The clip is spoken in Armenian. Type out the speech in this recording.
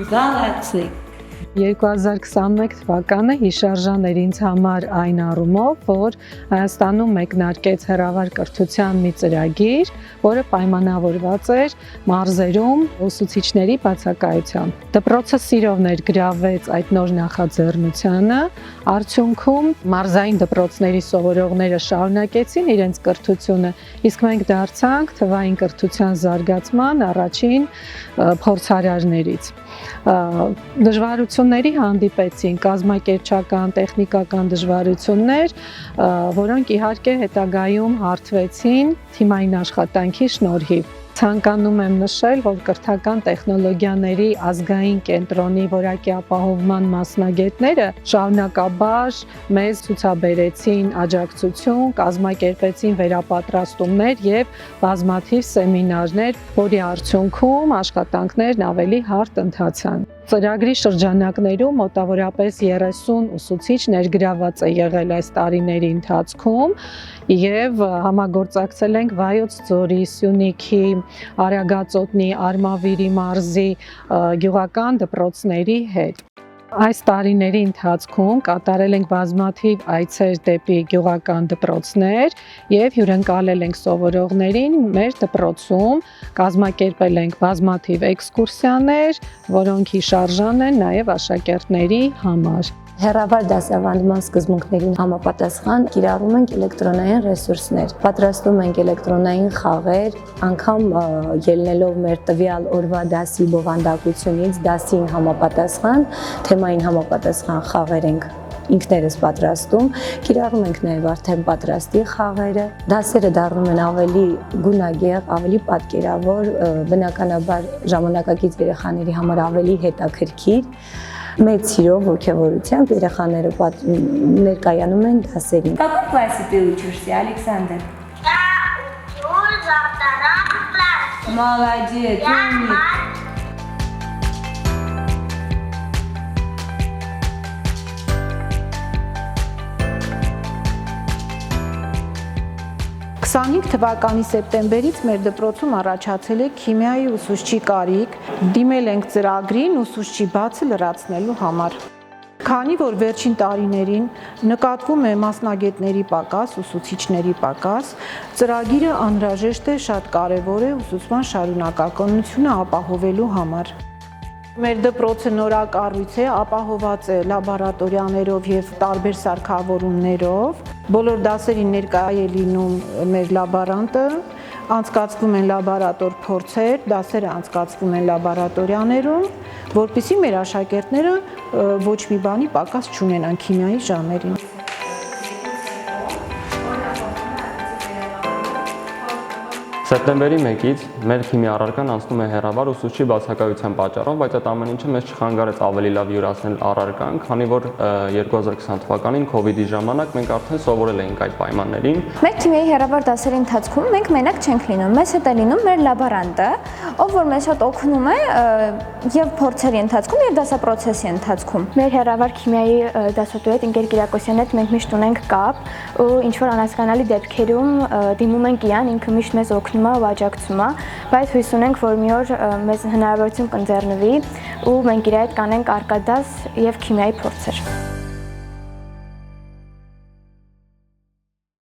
Գալակսի 2021 թվականը հիշարժան էր ինձ համար այն առումով, որ Հայաստանում մեկնարկեց հեռավար կրթության մի ծրագիր, որը պայմանավորված էր մարզերում ուսուցիչների բացակայությամբ։ Դպրոցը սիրով ներգրավվեց այդ նոր նախաձեռնությանը, արդյունքում մարզային դպրոցների սովորողները շարունակեցին իրենց կրթությունը, իսկ մենք դարձանք թվային կրթության զարգացման առաջին փորձարարներից։ Դժվարությունների հանդիպեցին կազմակերպչական, տեխնիկական դժվարություններ, որոնք իհարկե հետագայում հարթվեցին թիմային աշխատանքի շնորհիվ։ Ցանկանում եմ նշել, որ կրթական տեխնոլոգիաների ազգային կենտրոնի որակի ապահովման մասնագետները շարունակաբար մեզ ցուցաբերեցին աջակցություն, կազմակերպեցին վերապատրաստումներ եւ բազմաթիվ սեմինարներ, որի արդյունքում աշխատանքներն ավելի հարթ ընթացան։ Ծրագրի շրջանակներում մոտավորապես 30 ուսուցիչ ներգրավված է եղել այս տարիների ընթացքում եւ համագործակցել ենք Վայոց ձորի, Սյունիքի, Արագածոտնի, Արմավիրի մարզի գյուղական դպրոցների հետ։ Այս տարիների ընթացքում կատարել ենք բազմաթիվ այցեր դեպի գյուղական դպրոցներ եւ հյուրընկալել ենք սովորողներին մեր դպրոցում, կազմակերպել ենք բազմաթիվ էքսկուրսիաներ, որոնք հիշարժան են նաեւ աշակերտների համար։ Հեռավար դասավանդման սկզբունքներին համապատասխան կիրառում ենք էլեկտրոնային ռեսուրսներ, պատրաստում ենք էլեկտրոնային խաղեր, անգամ ելնելով մեր տվյալ օրվա դասի բովանդակությունից, դասին համապատասխան, թեմային համապատասխան խաղեր ենք ինքներս պատրաստում, կիրառում ենք նաև արդեն պատրաստի խաղերը, դասերը դառնում են ավելի գունագեղ, ավելի պատկերավոր, բնականաբար ժամանակակից երեխաների համար ավելի հետաքրքիր, մեծ սիրով, ոգևորությամբ երեխաները ներկայանում են դասերին։ В каком классе ты учишься, Александр? Я учусь во втором классе. Молодец, умник. թվականի սեպտեմբերից մեր դպրոցում առաջացել է քիմիայի ուսուցչի կարիք, դիմել ենք ծրագրին ուսուցչի բացը լրացնելու համար։ Քանի որ վերջին տարիներին նկատվում է մասնագետների պակաս, ուսուցիչների պակաս, ծրագիրը անհրաժեշտ է, շատ կարևոր է ուսուցման շարունակականությունը ապահովելու համար։ Մեր դպրոցը նորակառույց է, ապահոված է լաբորատորիաներով եւ տարբեր սարքավորումներով։ Բոլոր դասերին ներկա է լինում մեր լաբորանտը, անցկացվում են լաբորատոր փորձեր, դասերը անցկացվում են լաբորատորիաներում, որպեսզի մեր աշակերտները ոչ մի բանի պակաս չունենան քիմիայի ժամերին։ Սեպտեմբերի 1-ից մեր քիմիա առարկան անցնում է հեռավար ուսուցչի բացակայության պատճառով, բայց այդ ամեն ինչը մեզ չխանգարեց ավելի լավ յուրացնել առարկան, քանի որ 2020 թվականին COVID-ի ժամանակ մենք արդեն սովորել էինք այդ պայմաններին։ Մեր քիմիայի հեռավար դասերի ընթացքում մենք մենակ չենք լինում, մեզ հետ է լինում մեր լաբորանտը, ով որ մեզ շատ օգնում է եւ փորձերի ընթացքում եւ դասապրոցեսի ընթացքում։ Մեր հեռավար քիմիայի դասատու հետ Ինգեր Կիրակոսյանի հետ մենք միշտ ունենք կապ ու ինչ որ անհասկանալի դեպքերում դիմում ենք իրան, ինքը միշտ մեզ օգնում ու աջակցում է, բայց հույս ունենք, որ մի օր մեզ հնարավորություն կընձեռնվի ու մենք իր հետ կանենք արկադաս եւ քիմիայի փորձեր։